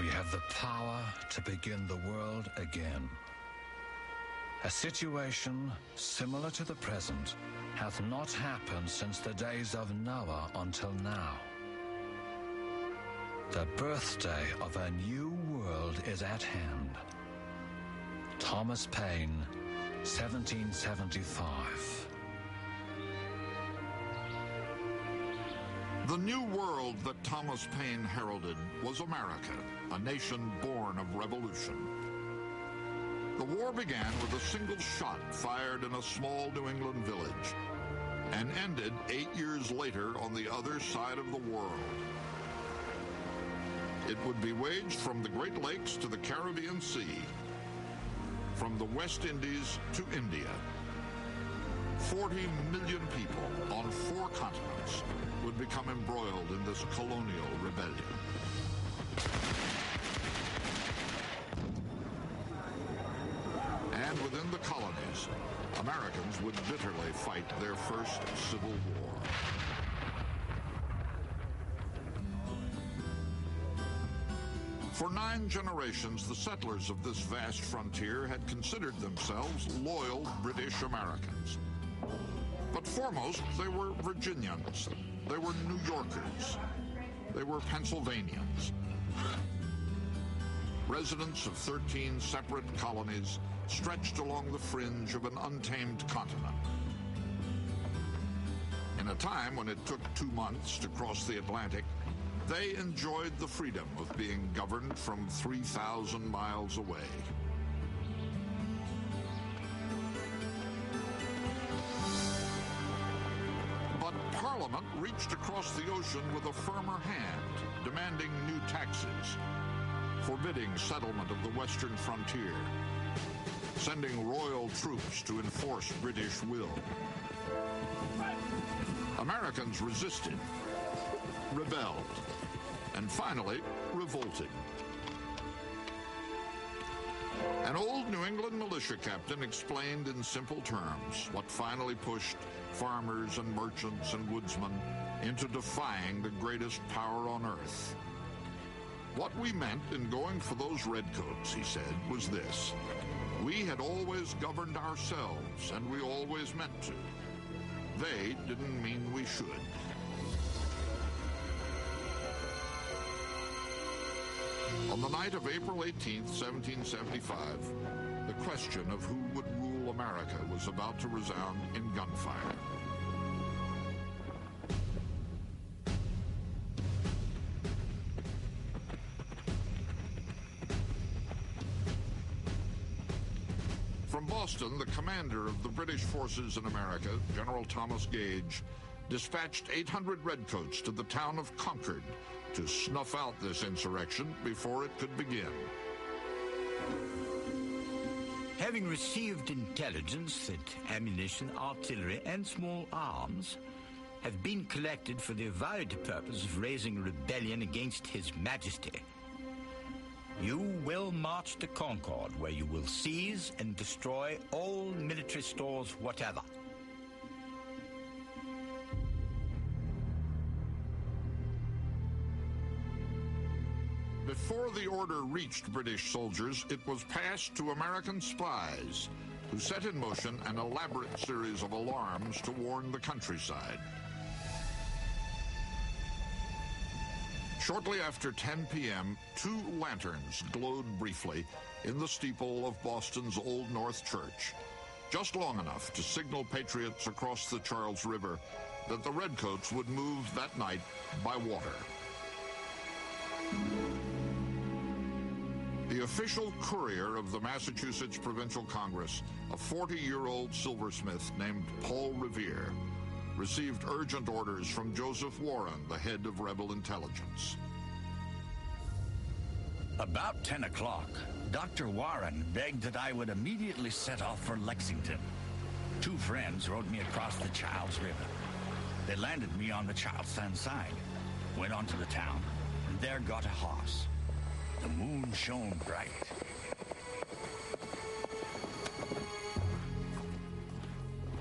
We have the power to begin the world again. A situation similar to the present hath not happened since the days of Noah until now. The birthday of a new world is at hand. Thomas Paine, 1775. The new world that Thomas Paine heralded was America, a nation born of revolution. The war began with a single shot fired in a small New England village and ended 8 years later on the other side of the world. It would be waged from the Great Lakes to the Caribbean Sea, from the West Indies to India. 40 million people on 4 continents would become embroiled in this colonial rebellion. And within the colonies, Americans would bitterly fight their first civil war. For 9 generations, the settlers of this vast frontier had considered themselves loyal British Americans. But foremost, they were Virginians. They were New Yorkers. They were Pennsylvanians. Residents of 13 separate colonies stretched along the fringe of an untamed continent. In a time when it took 2 months to cross the Atlantic, they enjoyed the freedom of being governed from 3,000 miles away. But Parliament reached across the ocean with a firmer hand, demanding new taxes, forbidding settlement of the western frontier, sending royal troops to enforce British will. Americans resisted, rebelled, and finally revolted. An old New England militia captain explained in simple terms what finally pushed farmers and merchants and woodsmen into defying the greatest power on earth. What we meant in going for those redcoats, he said, was this: we had always governed ourselves, and we always meant to. They didn't mean we should. On the night of April 18, 1775, the question of who would rule America was about to resound in gunfire. From Boston, the commander of the British forces in America, General Thomas Gage, dispatched 800 redcoats to the town of Concord to snuff out this insurrection before it could begin. Having received intelligence that ammunition, artillery, and small arms have been collected for the avowed purpose of raising rebellion against His Majesty, you will march to Concord, where you will seize and destroy all military stores whatever. Before the order reached British soldiers, it was passed to American spies, who set in motion an elaborate series of alarms to warn the countryside. Shortly after 10 p.m., 2 lanterns glowed briefly in the steeple of Boston's Old North Church, just long enough to signal patriots across the Charles River that the Redcoats would move that night by water. The official courier of the Massachusetts Provincial Congress, a 40-year-old silversmith named Paul Revere, received urgent orders from Joseph Warren, the head of rebel intelligence. About 10 o'clock, Dr. Warren begged that I would immediately set off for Lexington. 2 friends rowed me across the Charles River. They landed me on the Charlestown side, went on to the town, and there got a horse. The moon shone bright.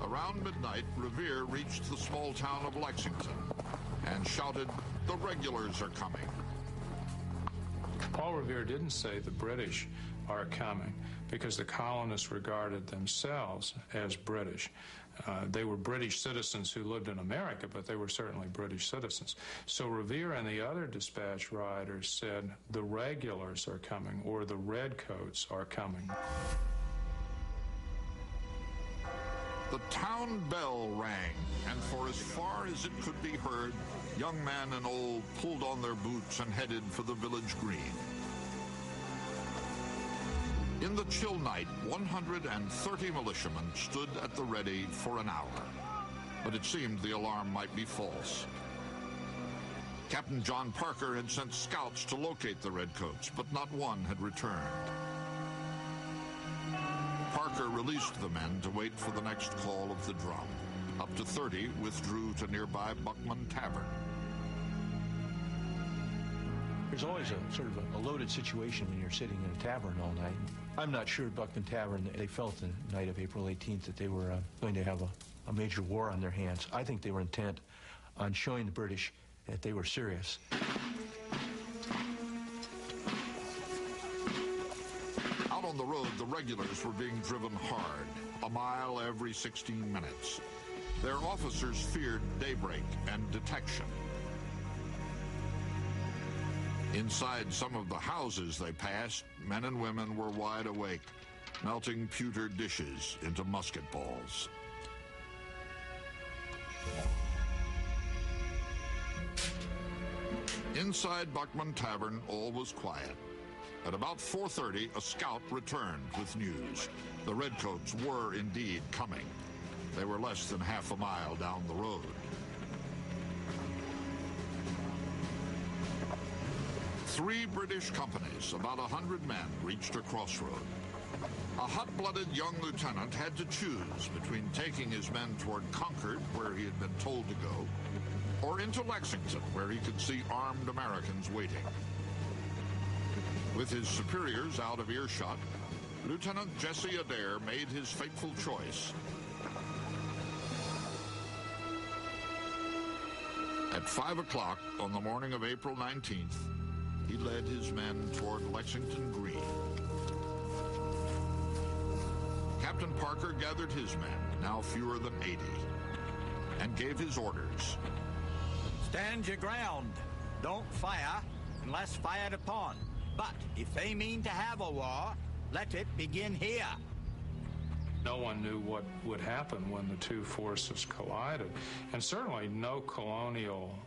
Around midnight, Revere reached the small town of Lexington and shouted, "The regulars are coming." Paul Revere didn't say the British are coming because the colonists regarded themselves as British. They were British citizens who lived in America, but they were certainly British citizens. So Revere and the other dispatch riders said the regulars are coming, or the Redcoats are coming. The town bell rang, and for as far as it could be heard, young man and old pulled on their boots and headed for the village green. In the chill night, 130 militiamen stood at the ready for an hour, but it seemed the alarm might be false. Captain John Parker had sent scouts to locate the Redcoats, but not one had returned. Parker released the men to wait for the next call of the drum. Up to 30 withdrew to nearby Buckman Tavern. There's always a sort of a loaded situation when you're sitting in a tavern all night. I'm not sure at Buckman Tavern they felt the night of April 18th that they were going to have a major war on their hands. I think they were intent on showing the British that they were serious. Out on the road, the regulars were being driven hard, a mile every 16 minutes. Their officers feared daybreak and detection. Inside some of the houses they passed, men and women were wide awake, melting pewter dishes into musket balls. Inside Buckman Tavern, all was quiet. At about 4:30, a scout returned with news. The Redcoats were indeed coming. They were less than half a mile down the road. 3 British companies, about 100 men, reached a crossroad. A hot-blooded young lieutenant had to choose between taking his men toward Concord, where he had been told to go, or into Lexington, where he could see armed Americans waiting. With his superiors out of earshot, Lieutenant Jesse Adair made his fateful choice. At 5 o'clock on the morning of April 19th, he led his men toward Lexington Green. Captain Parker gathered his men, now fewer than 80, and gave his orders. Stand your ground. Don't fire unless fired upon. But if they mean to have a war, let it begin here. No one knew what would happen when the two forces collided, and certainly no colonial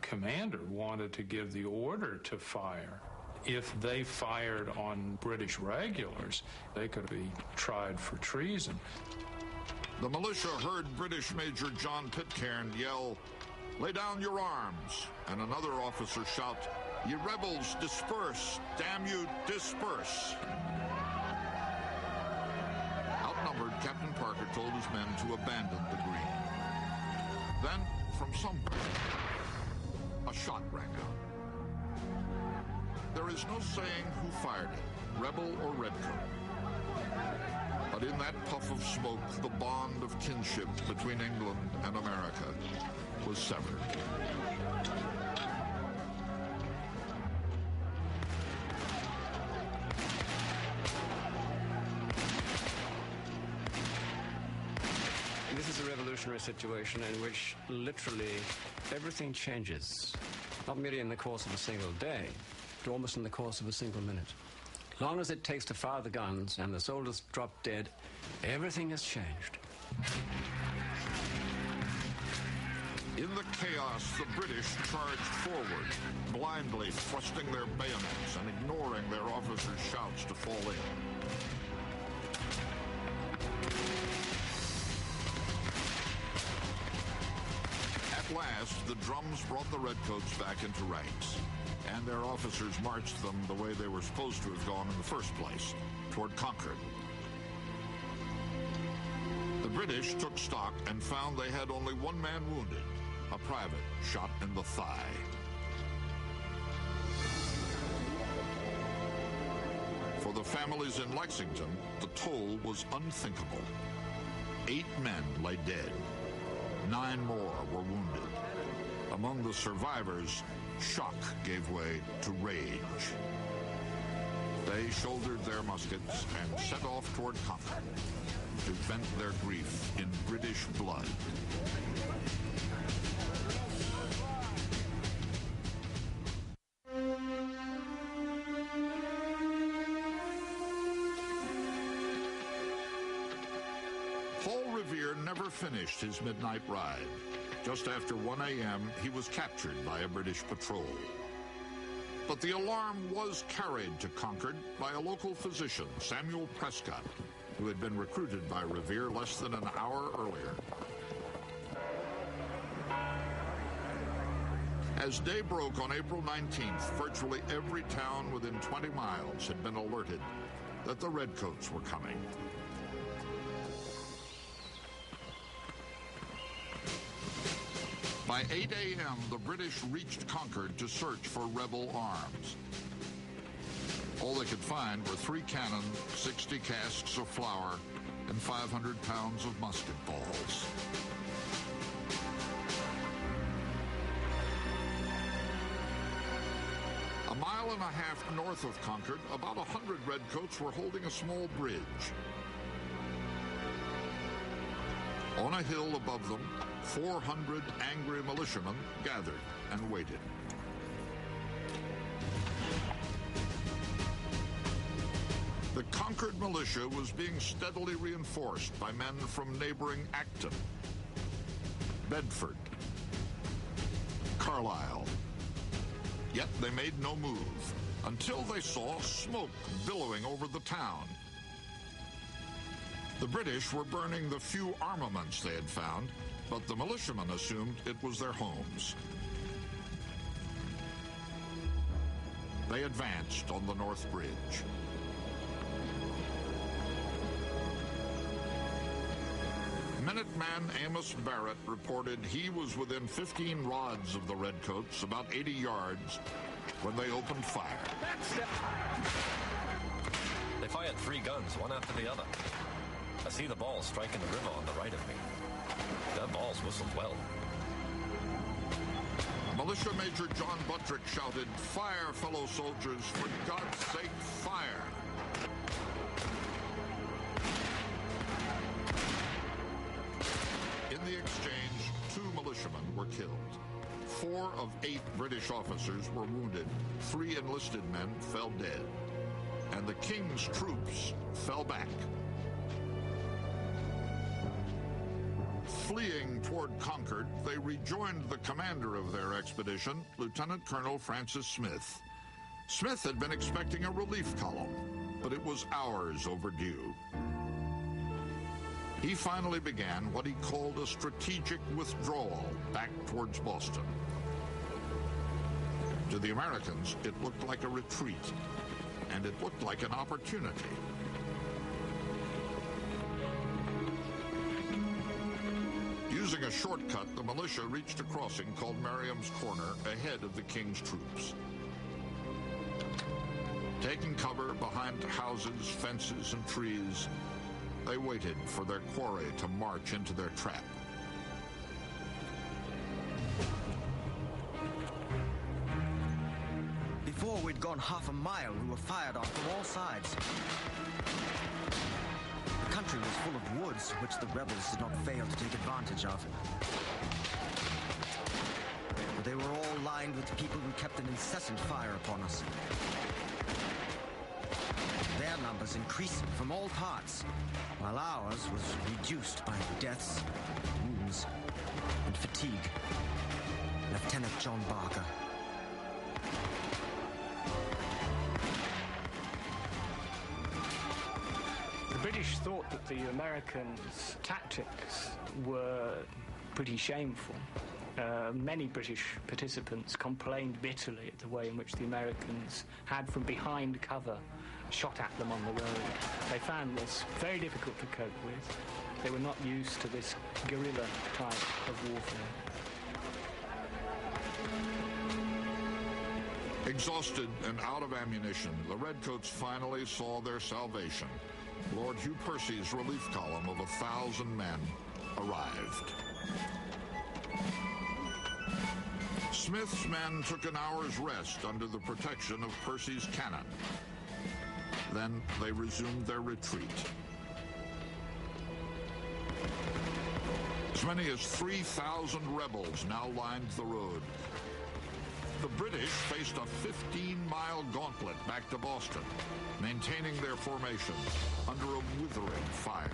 commander wanted to give the order to fire. If they fired on British regulars, they could be tried for treason. The militia heard British Major John Pitcairn yell, "Lay down your arms," and another officer shout, "Ye rebels, disperse! Damn you, disperse!" Outnumbered, Captain Parker told his men to abandon the green. Then, from somewhere, a shot rang out. There is no saying who fired it, rebel or redcoat. But in that puff of smoke, the bond of kinship between England and America was severed. This is a revolutionary situation in which literally everything changes, not merely in the course of a single day, but almost in the course of a single minute. Long as it takes to fire the guns and the soldiers drop dead, everything has changed. In the chaos, the British charged forward, blindly thrusting their bayonets and ignoring their officers' shouts to fall in. At last, the drums brought the Redcoats back into ranks, and their officers marched them the way they were supposed to have gone in the first place, toward Concord. The British took stock and found they had only one man wounded, a private shot in the thigh. For the families in Lexington, the toll was unthinkable. 8 men lay dead. 9 more were wounded. Among the survivors, shock gave way to rage. They shouldered their muskets and set off toward Concord to vent their grief in British blood. Paul Revere never finished his midnight ride. Just after 1 a.m., he was captured by a British patrol. But the alarm was carried to Concord by a local physician, Samuel Prescott, who had been recruited by Revere less than an hour earlier. As day broke on April 19th, virtually every town within 20 miles had been alerted that the Redcoats were coming. By 8 a.m., the British reached Concord to search for rebel arms. All they could find were 3 cannon, 60 casks of flour, and 500 pounds of musket balls. A mile and a half north of Concord, about 100 Redcoats were holding a small bridge. On a hill above them, 400 angry militiamen gathered and waited. The Concord militia was being steadily reinforced by men from neighboring Acton, Bedford, Carlisle. Yet they made no move until they saw smoke billowing over the town. The British were burning the few armaments they had found, but the militiamen assumed it was their homes. They advanced on the North Bridge. Minuteman Amos Barrett reported he was within 15 rods of the Redcoats, about 80 yards, when they opened fire. They fired 3 guns, one after the other. I see the balls striking the river on the right of me. Their balls whistled well. Militia Major John Buttrick shouted, "Fire, fellow soldiers, for God's sake, fire!" In the exchange, 2 militiamen were killed. 4 of 8 British officers were wounded. 3 enlisted men fell dead. And the King's troops fell back. Fleeing toward Concord, they rejoined the commander of their expedition, Lieutenant Colonel Francis Smith. Smith had been expecting a relief column, but it was hours overdue. He finally began what he called a strategic withdrawal back towards Boston. To the Americans, it looked like a retreat, and it looked like an opportunity. Using a shortcut, the militia reached a crossing called Merriam's Corner ahead of the King's troops. Taking cover behind houses, fences, and trees, they waited for their quarry to march into their trap. Before we'd gone half a mile, we were fired on from all sides. The country was full of woods, which the rebels did not fail to take advantage of. But they were all lined with people who kept an incessant fire upon us. Their numbers increasing from all parts, while ours was reduced by deaths, wounds, and fatigue. Lieutenant John Barker. The British thought that the Americans' tactics were pretty shameful. Many British participants complained bitterly at the way in which the Americans had, from behind cover, shot at them on the road. They found this very difficult to cope with. They were not used to this guerrilla type of warfare. Exhausted and out of ammunition, the Redcoats finally saw their salvation. Lord Hugh Percy's relief column of 1,000 men arrived. Smith's men took an hour's rest under the protection of Percy's cannon. Then they resumed their retreat. As many as 3,000 rebels now lined the road. The British faced a 15-mile gauntlet back to Boston, maintaining their formation under a withering fire.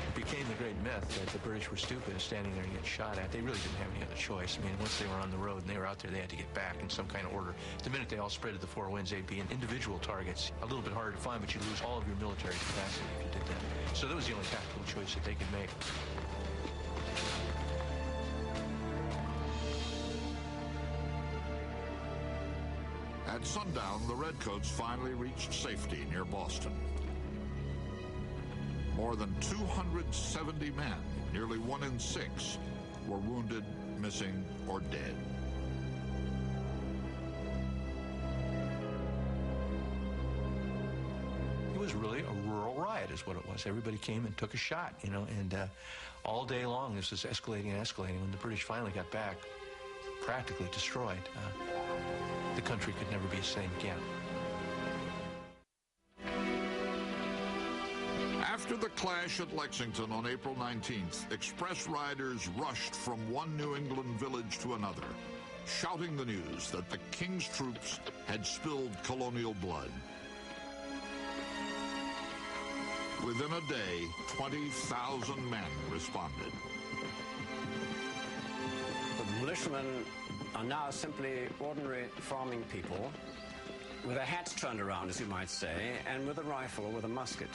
It became the great myth that the British were stupid standing there and get shot at. They really didn't have any other choice. I mean, once they were on the road and they were out there, they had to get back in some kind of order. The minute they all spread to the four winds, they'd be in individual targets. A little bit harder to find, but you'd lose all of your military capacity if you did that. So that was the only tactical choice that they could make. At sundown, the Redcoats finally reached safety near Boston. More than 270 men, nearly 1 in 6, were wounded, missing, or dead. It was really a rural riot is what it was. Everybody came and took a shot, you know, and all day long this was escalating and escalating. When the British finally got back, practically destroyed, the country could never be the same again. After the clash at Lexington on April 19th, express riders rushed from one New England village to another, shouting the news that the King's troops had spilled colonial blood. Within a day, 20,000 men responded. The militiamen are now simply ordinary farming people with their hats turned around, as you might say, and with a rifle or with a musket.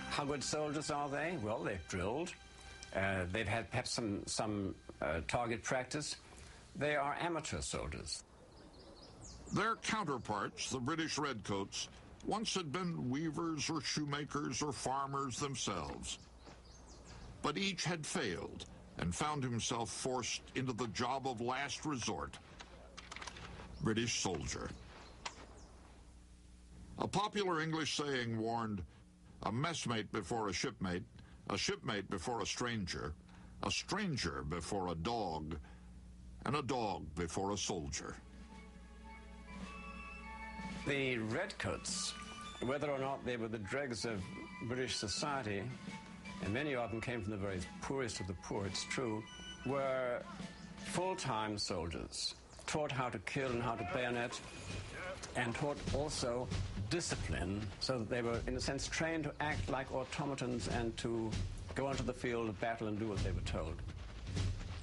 How good soldiers are they? Well, they've drilled. They've had perhaps some target practice. They are amateur soldiers. Their counterparts, the British Redcoats, once had been weavers or shoemakers or farmers themselves. But each had failed and found himself forced into the job of last resort, British soldier. A popular English saying warned, a messmate before a shipmate before a stranger before a dog, and a dog before a soldier. The Redcoats, whether or not they were the dregs of British society, and many of them came from the very poorest of the poor, it's true, were full-time soldiers, taught how to kill and how to bayonet, and taught also discipline, so that they were, in a sense, trained to act like automatons and to go onto the field of battle and do what they were told.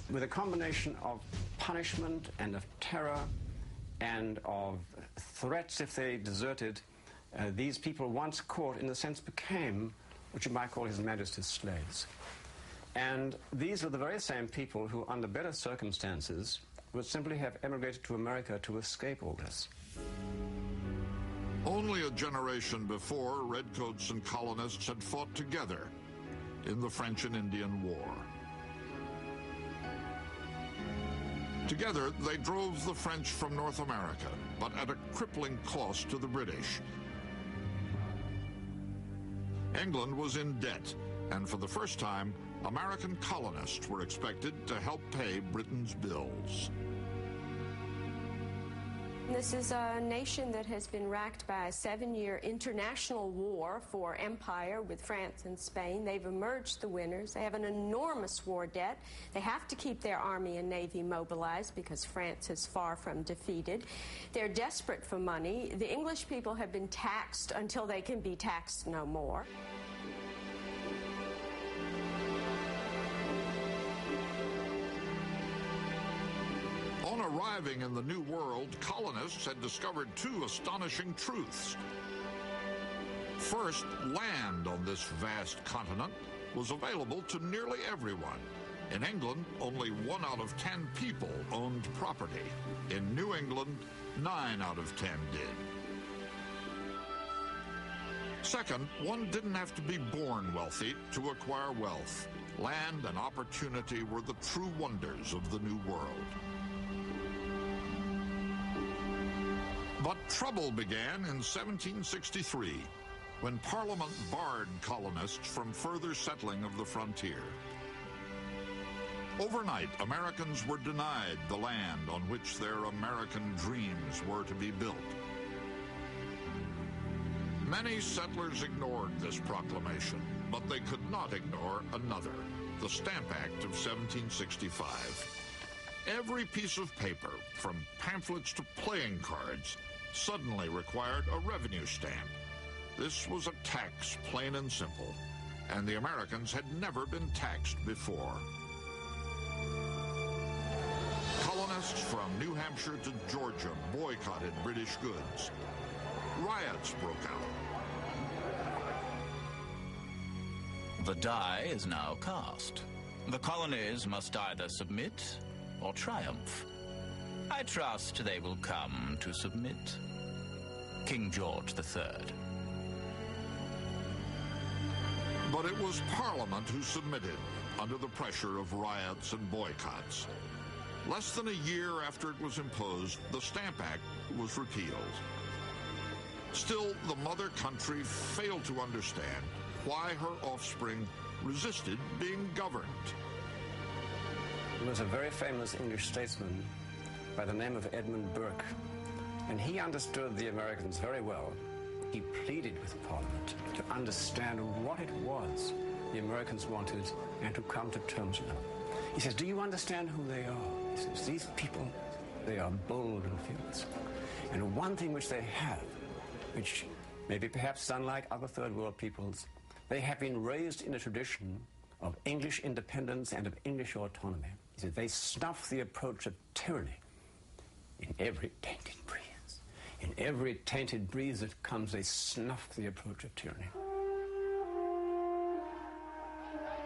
With a combination of punishment and of terror and of threats if they deserted, these people once caught, in a sense, became what you might call His Majesty's slaves. And these were the very same people who, under better circumstances, would simply have emigrated to America to escape all this. Only a generation before, Redcoats and colonists had fought together in the French and Indian War. Together, they drove the French from North America, but at a crippling cost to the British. England was in debt, and for the first time, American colonists were expected to help pay Britain's bills. This is a nation that has been racked by a 7-year international war for empire with France and Spain. They've emerged the winners. They have an enormous war debt. They have to keep their army and navy mobilized because France is far from defeated. They're desperate for money. The English people have been taxed until they can be taxed no more. On arriving in the New World, colonists had discovered two astonishing truths. First, land on this vast continent was available to nearly everyone. In England, only 1 out of 10 people owned property. In New England, 9 out of 10 did. Second, one didn't have to be born wealthy to acquire wealth. Land and opportunity were the true wonders of the New World. But trouble began in 1763, when Parliament barred colonists from further settling of the frontier. Overnight, Americans were denied the land on which their American dreams were to be built. Many settlers ignored this proclamation, but they could not ignore another, the Stamp Act of 1765. Every piece of paper, from pamphlets to playing cards, suddenly required a revenue stamp. This was a tax, plain and simple, and the Americans had never been taxed before. Colonists from New Hampshire to Georgia boycotted British goods. Riots broke out. The die is now cast. The colonies must either submit or triumph. I trust they will come to submit. King George III. But it was Parliament who submitted under the pressure of riots and boycotts. Less than a year after it was imposed, the Stamp Act was repealed. Still, the mother country failed to understand why her offspring resisted being governed. There was a very famous English statesman by the name of Edmund Burke, and he understood the Americans very well. He pleaded with Parliament to understand what it was the Americans wanted and to come to terms with them. He says, do you understand who they are? He says, these people, they are bold and fearless. And one thing which they have, which maybe perhaps unlike other third world peoples, they have been raised in a tradition of English independence and of English autonomy. He said, they snuff the approach of tyranny in every tainted breeze. In every tainted breeze that comes, they snuff the approach of tyranny.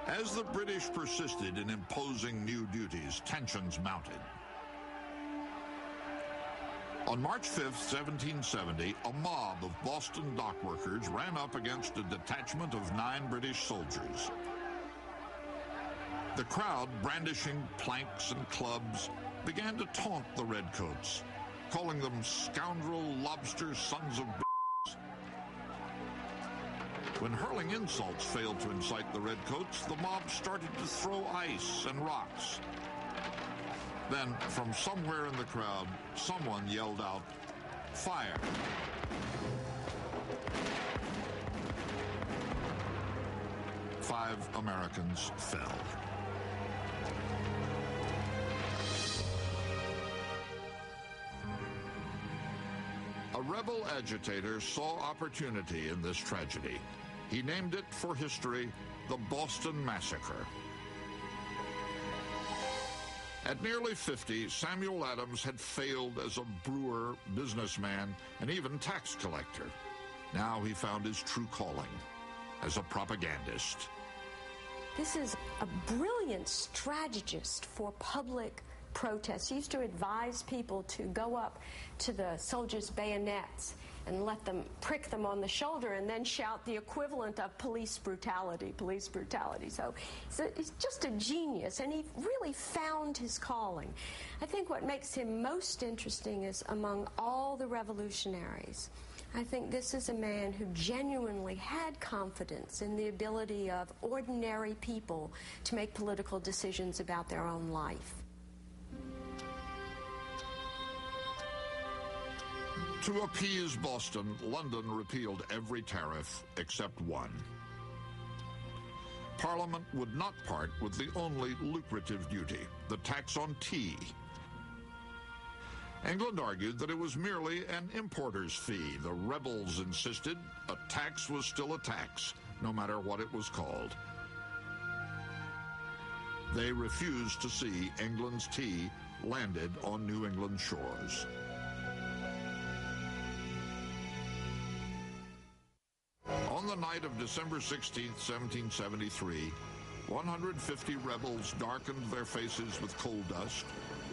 As the British persisted in imposing new duties, tensions mounted. On March 5th, 1770, a mob of Boston dock workers ran up against a detachment of 9 British soldiers. The crowd, brandishing planks and clubs, began to taunt the Redcoats, calling them scoundrel, lobster, sons of b****s. When hurling insults failed to incite the Redcoats, the mob started to throw ice and rocks. Then, from somewhere in the crowd, someone yelled out, "Fire!" Five Americans fell. A rebel agitator saw opportunity in this tragedy. He named it for history the Boston Massacre. At nearly 50, Samuel Adams had failed as a brewer, businessman, and even tax collector. Now he found his true calling as a propagandist. This is a brilliant strategist for public protests. He used to advise people to go up to the soldiers' bayonets and let them prick them on the shoulder and then shout the equivalent of police brutality. So he's just a genius, and he really found his calling. I think what makes him most interesting is among all the revolutionaries, I think this is a man who genuinely had confidence in the ability of ordinary people to make political decisions about their own life. To appease Boston, London repealed every tariff except one. Parliament would not part with the only lucrative duty, the tax on tea. England argued that it was merely an importer's fee. The rebels insisted a tax was still a tax, no matter what it was called. They refused to see England's tea landed on New England shores. On the night of December 16, 1773, 150 rebels darkened their faces with coal dust,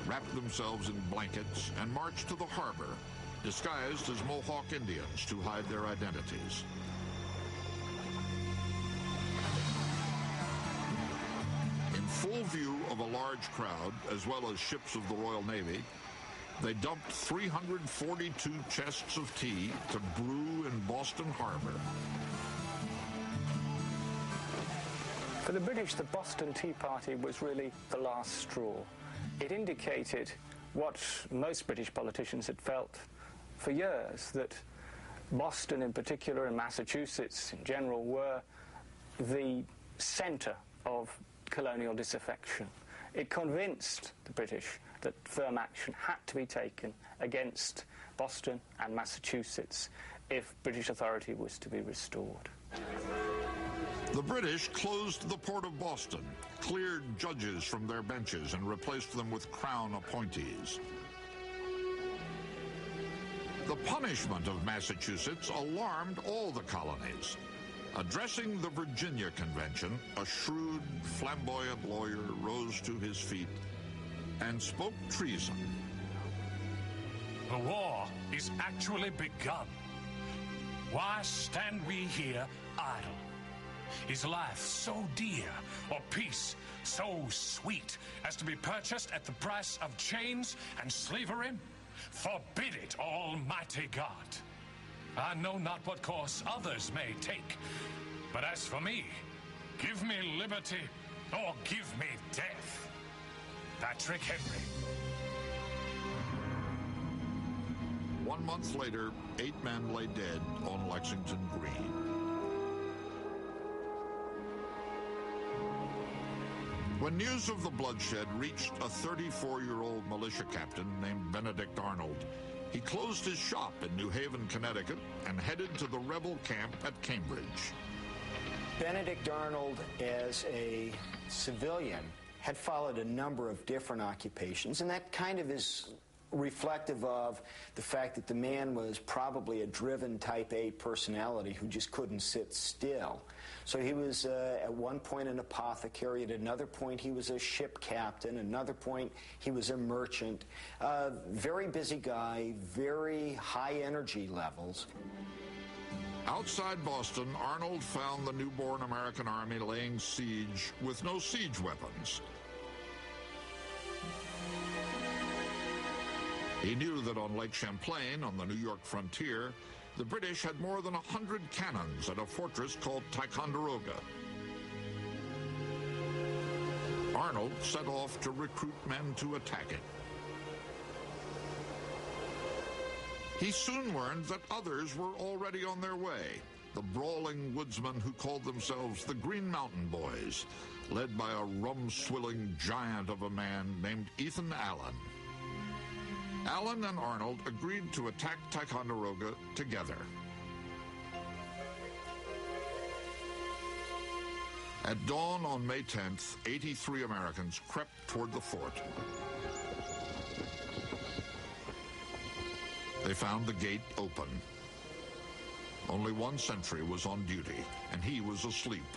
wrapped themselves in blankets, and marched to the harbor, disguised as Mohawk Indians to hide their identities. In full view of a large crowd, as well as ships of the Royal Navy, they dumped 342 chests of tea to brew in Boston Harbor. For the British, the Boston Tea Party was really the last straw. It indicated what most British politicians had felt for years, that Boston in particular and Massachusetts in general were the centre of colonial disaffection. It convinced the British that firm action had to be taken against Boston and Massachusetts if British authority was to be restored. The British closed the port of Boston, cleared judges from their benches, and replaced them with Crown appointees. The punishment of Massachusetts alarmed all the colonies. Addressing the Virginia Convention, a shrewd, flamboyant lawyer rose to his feet and spoke treason. The war is actually begun. Why stand we here idle? Is life so dear, or peace so sweet, as to be purchased at the price of chains and slavery? Forbid it, Almighty God. I know not what course others may take, but as for me, give me liberty or give me death. Patrick Henry. 1 month later, 8 men lay dead on Lexington Green. When news of the bloodshed reached a 34-year-old militia captain named Benedict Arnold, he closed his shop in New Haven, Connecticut, and headed to the rebel camp at Cambridge. Benedict Arnold, as a civilian, had followed a number of different occupations, and that kind of is reflective of the fact that the man was probably a driven type A personality who just couldn't sit still. So he was at one point an apothecary, at another point he was a ship captain, another point he was a merchant. Very busy guy, very high energy levels. Outside Boston, Arnold found the newborn American army laying siege with no siege weapons. He knew that on Lake Champlain, on the New York frontier, the British had more than 100 cannons at a fortress called Ticonderoga. Arnold set off to recruit men to attack it. He soon learned that others were already on their way, the brawling woodsmen who called themselves the Green Mountain Boys, led by a rum-swilling giant of a man named Ethan Allen. Allen and Arnold agreed to attack Ticonderoga together. At dawn on May 10th, 83 Americans crept toward the fort. They found the gate open. Only one sentry was on duty, and he was asleep.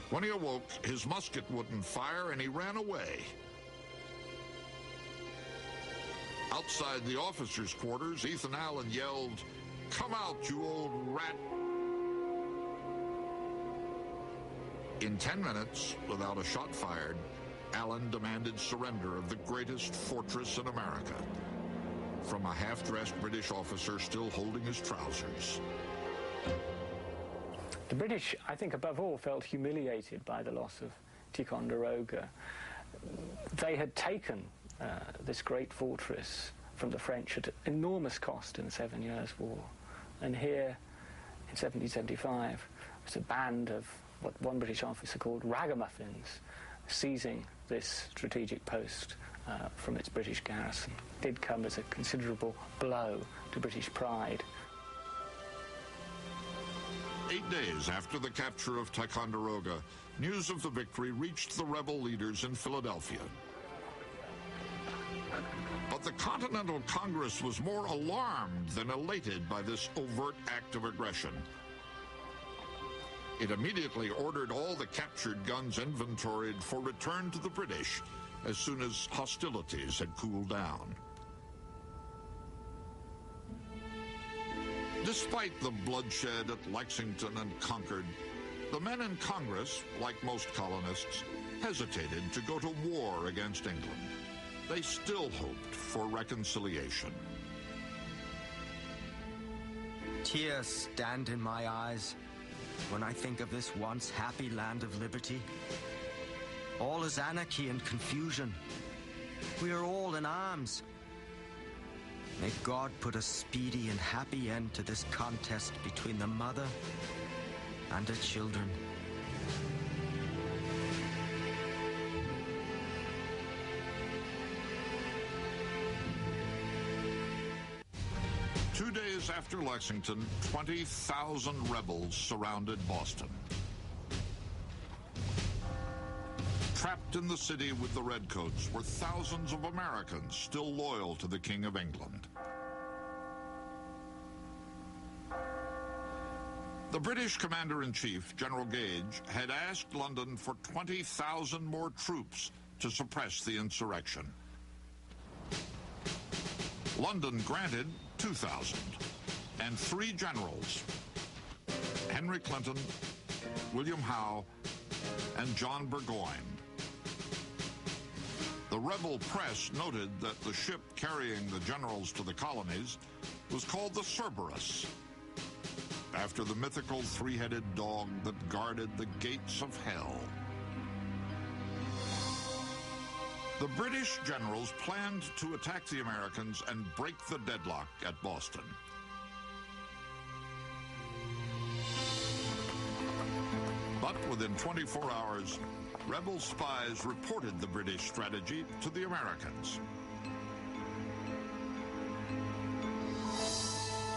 When he awoke, his musket wouldn't fire, and he ran away. Outside the officers' quarters, Ethan Allen yelled, "Come out, you old rat!" In 10 minutes, without a shot fired, Allen demanded surrender of the greatest fortress in America, from a half-dressed British officer still holding his trousers. The British, I think, above all, felt humiliated by the loss of Ticonderoga. They had taken this great fortress from the French at enormous cost in the 7 Years' War. And here, in 1775, was a band of what one British officer called ragamuffins seizing this strategic post from its British garrison. It did come as a considerable blow to British pride. 8 days after the capture of Ticonderoga, news of the victory reached the rebel leaders in Philadelphia. But the Continental Congress was more alarmed than elated by this overt act of aggression. It immediately ordered all the captured guns inventoried for return to the British as soon as hostilities had cooled down. Despite the bloodshed at Lexington and Concord, the men in Congress, like most colonists, hesitated to go to war against England. They still hoped for reconciliation. Tears stand in my eyes. when I think of this once happy land of liberty. All is anarchy and confusion. We are all in arms. May God put a speedy and happy end to this contest between the mother and her children. Two days after Lexington, 20,000 rebels surrounded Boston. Trapped in the city with the Redcoats were thousands of Americans still loyal to the King of England. The British Commander-in-Chief, General Gage, had asked London for 20,000 more troops to suppress the insurrection. London granted 2,000, and 3 generals, Henry Clinton, William Howe, and John Burgoyne. The rebel press noted that the ship carrying the generals to the colonies was called the Cerberus, after the mythical three-headed dog that guarded the gates of hell. The British generals planned to attack the Americans and break the deadlock at Boston. But within 24 hours, rebel spies reported the British strategy to the Americans.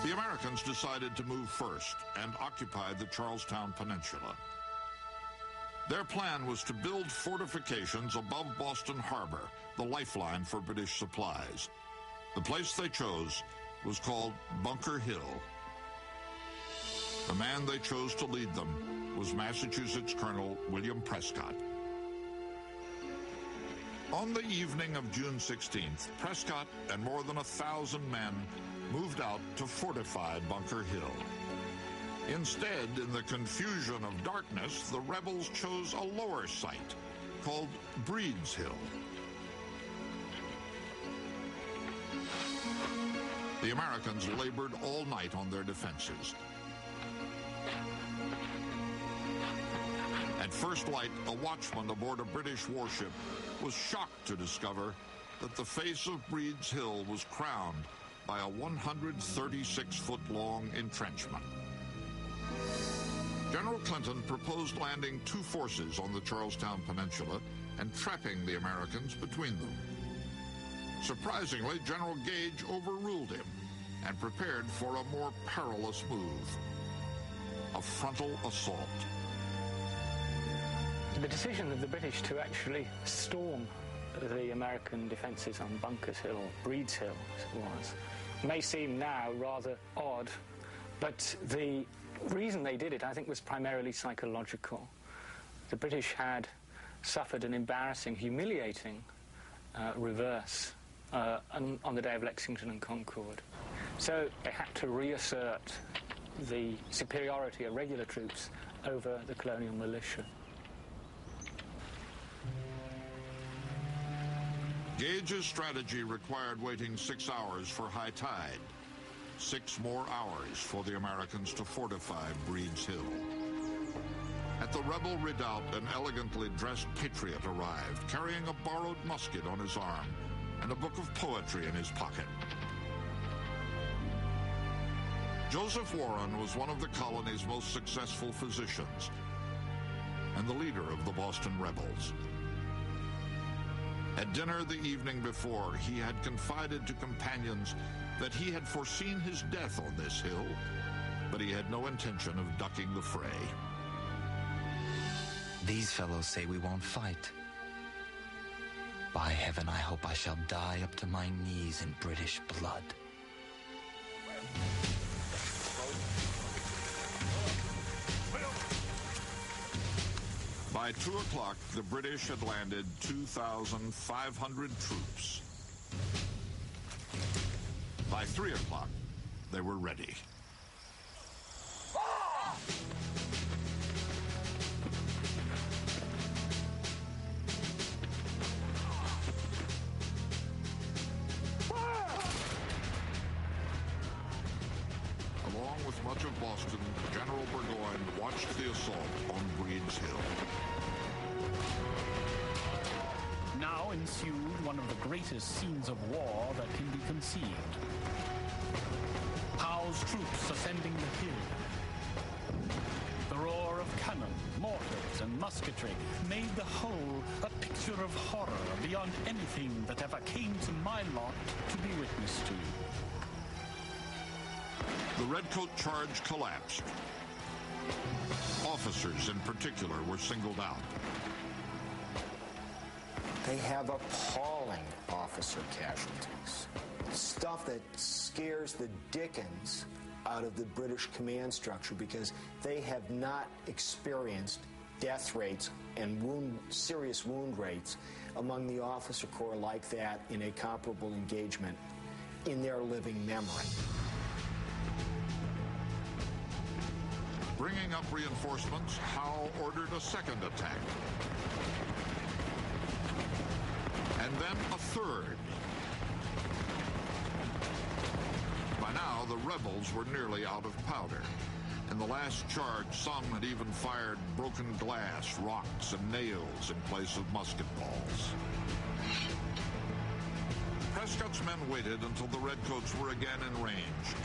The Americans decided to move first and occupy the Charlestown Peninsula. Their plan was to build fortifications above Boston Harbor, the lifeline for British supplies. The place they chose was called Bunker Hill. The man they chose to lead them was Massachusetts Colonel William Prescott. On the evening of June 16th, Prescott and more than 1,000 men moved out to fortify Bunker Hill. Instead, in the confusion of darkness, the rebels chose a lower site called Breed's Hill. The Americans labored all night on their defenses. At first light, a watchman aboard a British warship was shocked to discover that the face of Breed's Hill was crowned by a 136-foot-long entrenchment. General Clinton proposed landing 2 forces on the Charlestown Peninsula and trapping the Americans between them. Surprisingly, General Gage overruled him and prepared for a more perilous move, a frontal assault. The decision of the British to actually storm the American defences on Bunker's Hill, or Breed's Hill as it was, may seem now rather odd, but the reason they did it, I think, was primarily psychological. The British had suffered an embarrassing, humiliating reverse on the day of Lexington and Concord. So they had to reassert the superiority of regular troops over the colonial militia. Gage's strategy required waiting 6 hours for high tide, 6 more hours for the Americans to fortify Breed's Hill. At the rebel redoubt, an elegantly dressed patriot arrived, carrying a borrowed musket on his arm and a book of poetry in his pocket. Joseph Warren was one of the colony's most successful physicians and the leader of the Boston rebels. At dinner the evening before, he had confided to companions that he had foreseen his death on this hill, but he had no intention of ducking the fray. These fellows say we won't fight. By heaven, I hope I shall die up to my knees in British blood. By 2 o'clock, the British had landed 2,500 troops. By 3 o'clock, they were ready. Along with much of Boston, General General Burgoyne watched the assault on Breed's Hill. Now ensued one of the greatest scenes of war that can be conceived. Howe's troops ascending the hill. The roar of cannon, mortars, and musketry made the whole a picture of horror beyond anything that ever came to my lot to be witness to. The Redcoat charge collapsed. Officers in particular were singled out. They have appalling officer casualties. Stuff that scares the dickens out of the British command structure because they have not experienced death rates and serious wound rates among the officer corps like that in a comparable engagement in their living memory. Bringing up reinforcements, Howe ordered a second attack. And then a third. By now, the rebels were nearly out of powder. In the last charge, some had even fired broken glass, rocks, and nails in place of musket balls. Prescott's men waited until the Redcoats were again in range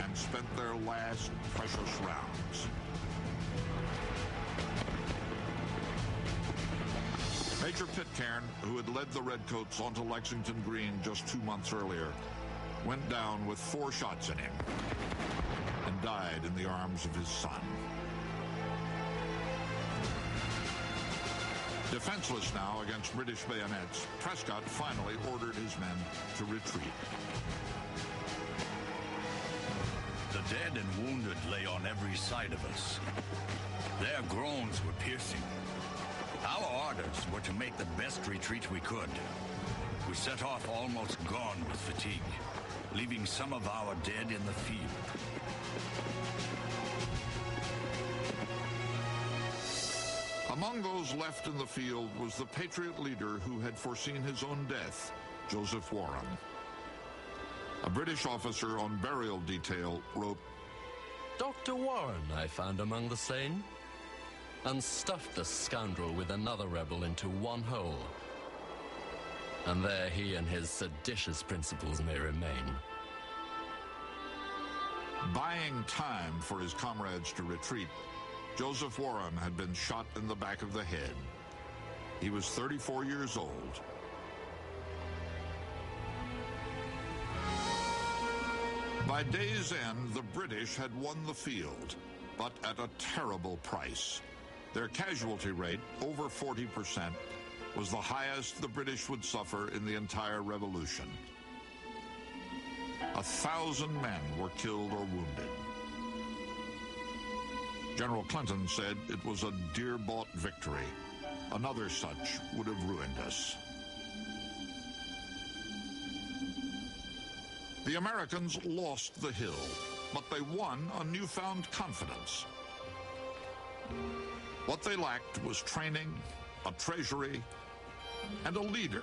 and spent their last precious rounds. Major Pitcairn, who had led the Redcoats onto Lexington Green just 2 months earlier, went down with 4 shots in him and died in the arms of his son. Defenseless now against British bayonets, Prescott finally ordered his men to retreat. The dead and wounded lay on every side of us. Their groans were piercing. Our orders were to make the best retreat we could. We set off almost gone with fatigue, leaving some of our dead in the field. Among those left in the field was the Patriot leader who had foreseen his own death, Joseph Warren. A British officer on burial detail wrote, Dr. Warren I found among the slain, and stuffed the scoundrel with another rebel into one hole. And there he and his seditious principles may remain. Buying time for his comrades to retreat, Joseph Warren had been shot in the back of the head. He was 34 years old. By day's end, the British had won the field, but at a terrible price. Their casualty rate, over 40%, was the highest the British would suffer in the entire revolution. 1,000 men were killed or wounded. General Clinton said it was a dear-bought victory. Another such would have ruined us. The Americans lost the hill, but they won a newfound confidence. What they lacked was training, a treasury, and a leader.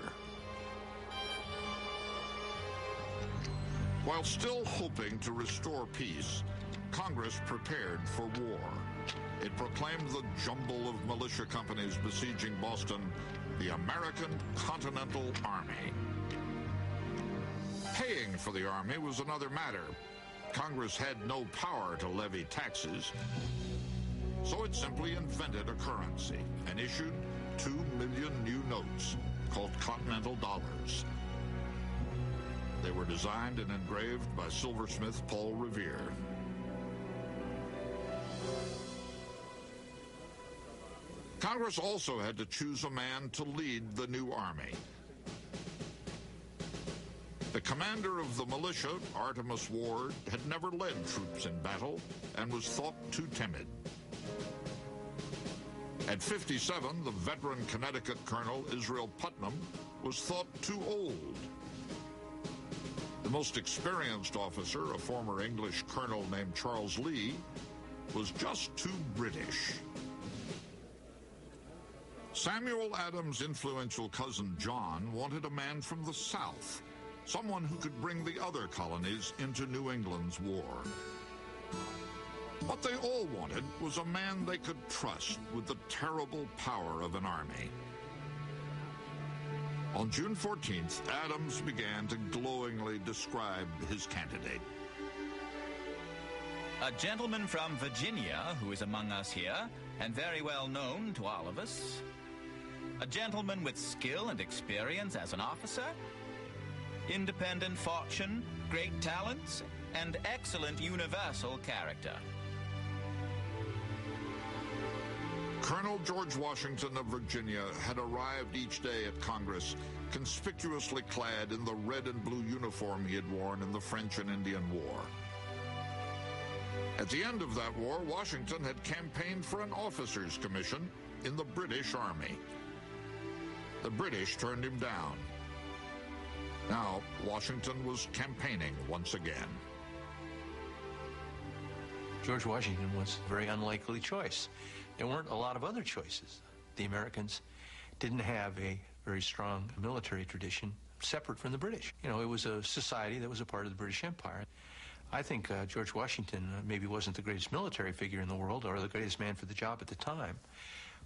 While still hoping to restore peace, Congress prepared for war. It proclaimed the jumble of militia companies besieging Boston the American Continental Army. Paying for the army was another matter. Congress had no power to levy taxes, so it simply invented a currency and issued 2 million new notes called Continental Dollars. They were designed and engraved by silversmith Paul Revere. Congress also had to choose a man to lead the new army. The commander of the militia, Artemus Ward, had never led troops in battle and was thought too timid. At 57, the veteran Connecticut Colonel Israel Putnam was thought too old. The most experienced officer, a former English colonel named Charles Lee, was just too British. Samuel Adams' influential cousin John wanted a man from the South, someone who could bring the other colonies into New England's war. What they all wanted was a man they could trust with the terrible power of an army. On June 14th, Adams began to glowingly describe his candidate. A gentleman from Virginia who is among us here, and very well known to all of us. A gentleman with skill and experience as an officer, independent fortune, great talents, and excellent universal character. Colonel George Washington of Virginia had arrived each day at Congress conspicuously clad in the red and blue uniform he had worn in the French and Indian War. At the end of that war, Washington had campaigned for an officer's commission in the British Army. The British turned him down. Now, Washington was campaigning once again. George Washington was a very unlikely choice. There weren't a lot of other choices. The Americans didn't have a very strong military tradition separate from the British. You know, it was a society that was a part of the British Empire. I think George Washington maybe wasn't the greatest military figure in the world or the greatest man for the job at the time.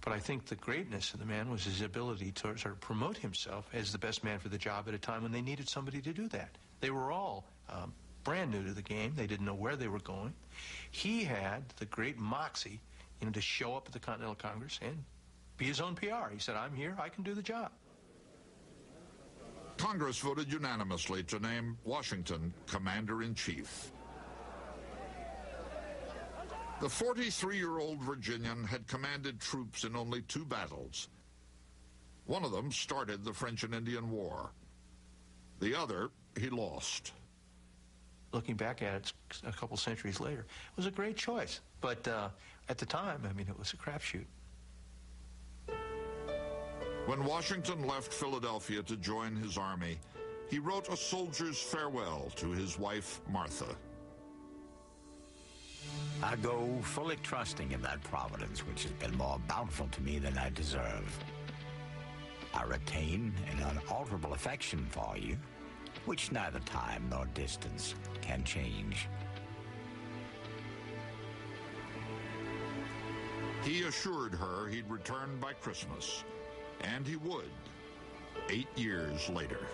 But I think the greatness of the man was his ability to sort of promote himself as the best man for the job at a time when they needed somebody to do that. They were all brand new to the game. They didn't know where they were going. He had the great moxie, you know, to show up at the Continental Congress and be his own PR. He said, I'm here, I can do the job. Congress voted unanimously to name Washington Commander-in-Chief. The 43-year-old Virginian had commanded troops in only 2 battles. One of them started the French and Indian War. The other, he lost. Looking back at it a couple centuries later, it was a great choice. But at the time, I mean, it was a crapshoot. When Washington left Philadelphia to join his army, he wrote a soldier's farewell to his wife, Martha. I go fully trusting in that providence which has been more bountiful to me than I deserve. I retain an unalterable affection for you, which neither time nor distance can change. He assured her he'd return by Christmas, and he would, 8 years later.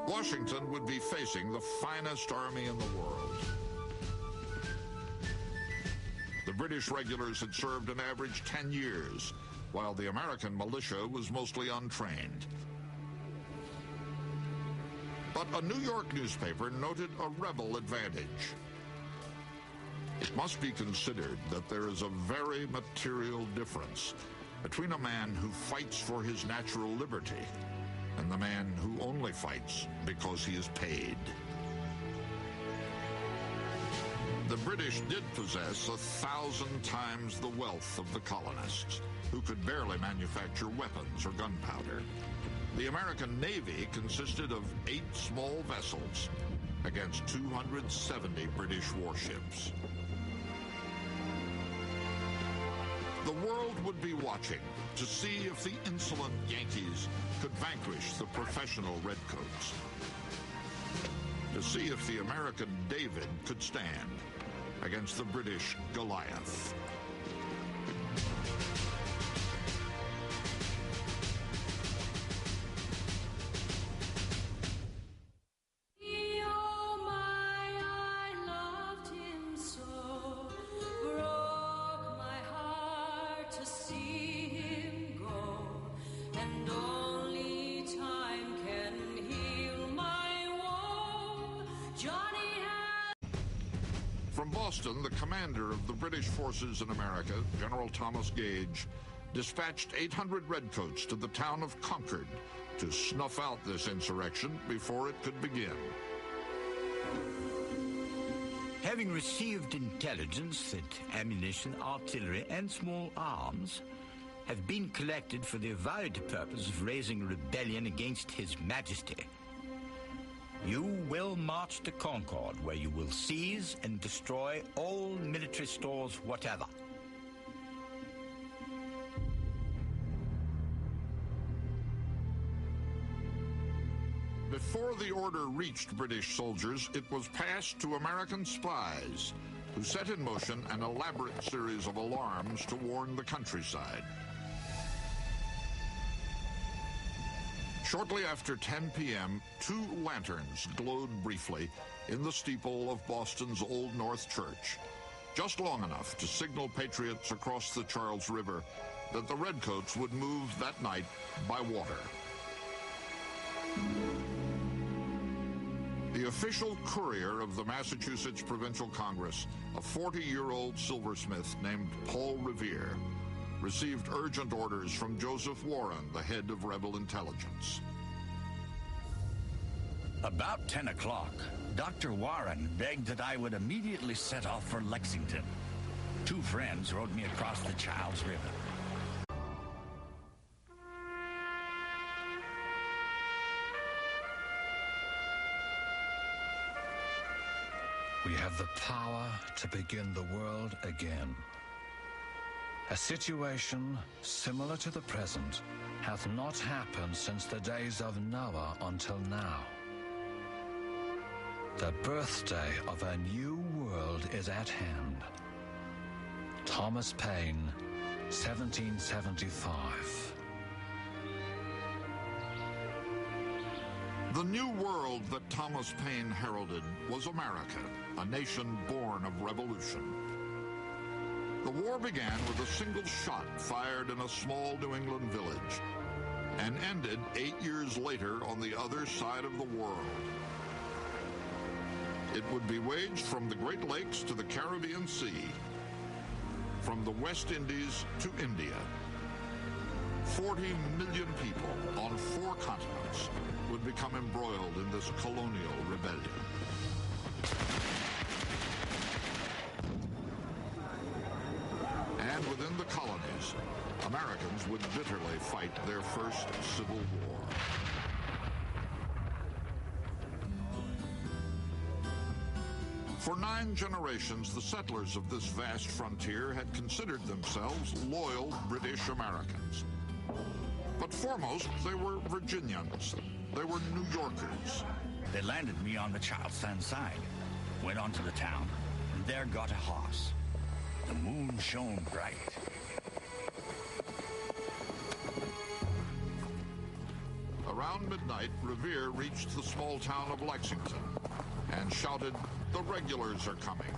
Washington would be facing the finest army in the world. The British regulars had served an average 10 years, while the American militia was mostly untrained. But a New York newspaper noted a rebel advantage. It must be considered that there is a very material difference between a man who fights for his natural liberty and the man who only fights because he is paid. The British did possess 1,000 times the wealth of the colonists, who could barely manufacture weapons or gunpowder. The American Navy consisted of 8 small vessels against 270 British warships. The world would be watching to see if the insolent Yankees could vanquish the professional Redcoats, to see if the American David could stand against the British Goliath. From Boston, the commander of the British forces in America, General Thomas Gage, dispatched 800 Redcoats to the town of Concord to snuff out this insurrection before it could begin. Having received intelligence that ammunition, artillery, and small arms have been collected for the avowed purpose of raising rebellion against His Majesty, you will march to Concord, where you will seize and destroy all military stores whatever. before the order reached British soldiers, it was passed to American spies, who set in motion an elaborate series of alarms to warn the countryside. Shortly after 10 p.m., 2 lanterns glowed briefly in the steeple of Boston's Old North Church, just long enough to signal patriots across the Charles River that the Redcoats would move that night by water. The official courier of the Massachusetts Provincial Congress, a 40-year-old silversmith named Paul Revere, received urgent orders from Joseph Warren, the head of rebel intelligence. About 10 o'clock, Dr. Warren begged that I would immediately set off for Lexington. 2 friends rowed me across the Charles River. We have the power to begin the world again. A situation similar to the present hath not happened since the days of Noah until now. The birthday of a new world is at hand. Thomas Paine, 1775. The new world that Thomas Paine heralded was America, a nation born of revolution. The war began with a single shot fired in a small New England village and ended 8 years later on the other side of the world. It would be waged from the Great Lakes to the Caribbean Sea, from the West Indies to India. 40 million people on 4 continents would become embroiled in this colonial rebellion. And within the colonies, Americans would bitterly fight their first civil war. For 9 generations, the settlers of this vast frontier had considered themselves loyal British Americans. But foremost, they were Virginians. They were New Yorkers. They landed me on the Charlestown side, went on to the town, and there got a horse. The moon shone bright. Around midnight, Revere reached the small town of Lexington and shouted, "The regulars are coming."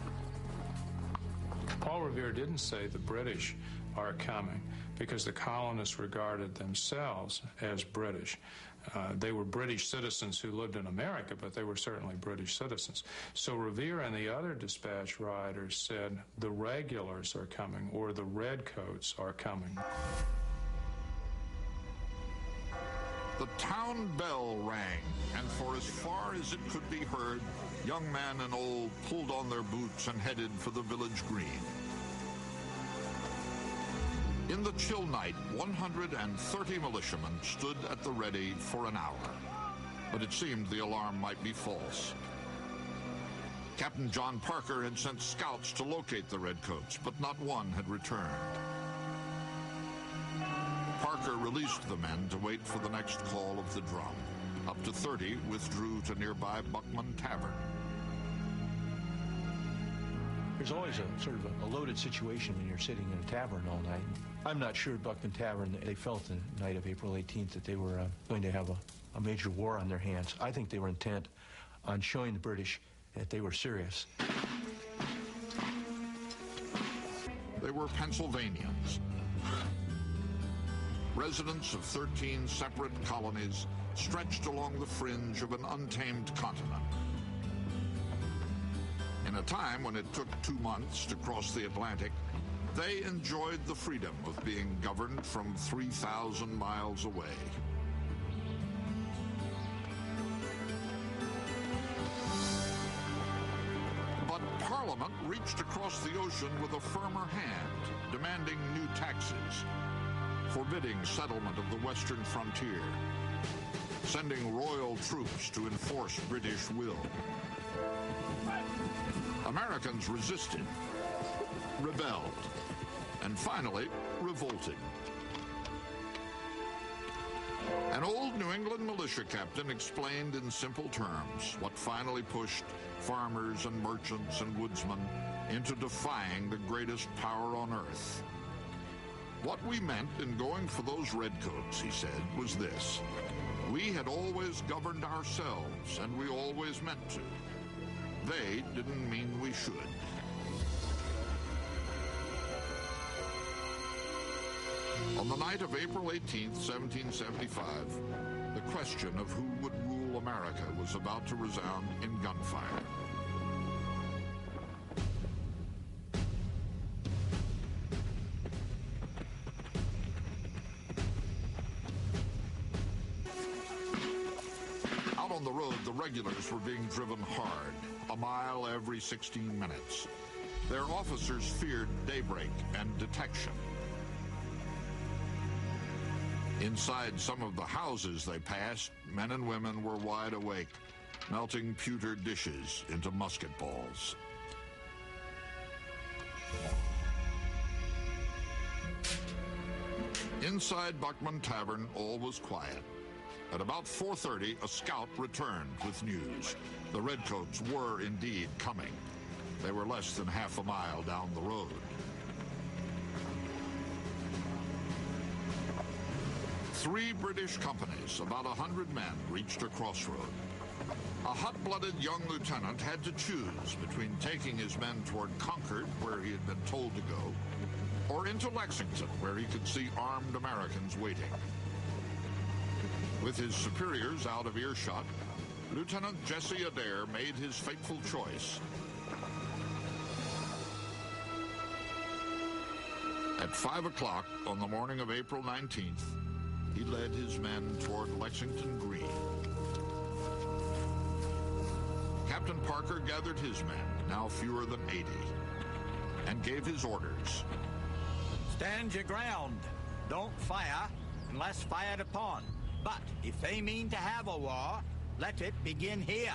Paul Revere didn't say the British are coming because the colonists regarded themselves as British. They were British citizens who lived in America, but they were certainly British citizens. So Revere and the other dispatch riders said the regulars are coming, or the Redcoats are coming. The town bell rang, and for as far as it could be heard, young men and old pulled on their boots and headed for the village green. In the chill night, 130 militiamen stood at the ready for an hour. But it seemed the alarm might be false. Captain John Parker had sent scouts to locate the Redcoats, but not one had returned. Parker released the men to wait for the next call of the drum. Up to 30 withdrew to nearby Buckman Tavern. There's always a sort of a loaded situation when you're sitting in a tavern all night. I'm not sure at Buckman Tavern they felt the night of April 18th that they were going to have a major war on their hands. I think they were intent on showing the British that they were serious. They were Pennsylvanians, residents of 13 separate colonies stretched along the fringe of an untamed continent. In a time when it took 2 months to cross the Atlantic, they enjoyed the freedom of being governed from 3,000 miles away. But Parliament reached across the ocean with a firmer hand, demanding new taxes, forbidding settlement of the western frontier, sending royal troops to enforce British will. Americans resisted, rebelled, and finally revolted. An old New England militia captain explained in simple terms what finally pushed farmers and merchants and woodsmen into defying the greatest power on earth. What we meant in going for those redcoats, he said, was this. We had always governed ourselves, and we always meant to. They didn't mean we should. On the night of April 18th, 1775, the question of who would rule America was about to resound in gunfire. Out on the road, the regulars were being driven hard, a mile every 16 minutes. Their officers feared daybreak and detection. Inside some of the houses they passed, men and women were wide awake, melting pewter dishes into musket balls. Inside Buckman Tavern, all was quiet. At about 4:30, a scout returned with news. The Redcoats were indeed coming. They were less than half a mile down the road. 3 British companies, about 100 men, reached a crossroad. A hot-blooded young lieutenant had to choose between taking his men toward Concord, where he had been told to go, or into Lexington, where he could see armed Americans waiting. With his superiors out of earshot, Lieutenant Jesse Adair made his fateful choice. At 5 o'clock on the morning of April 19th, he led his men toward Lexington Green. Captain Parker gathered his men, now fewer than 80, and gave his orders. Stand your ground. Don't fire unless fired upon. But if they mean to have a war, let it begin here.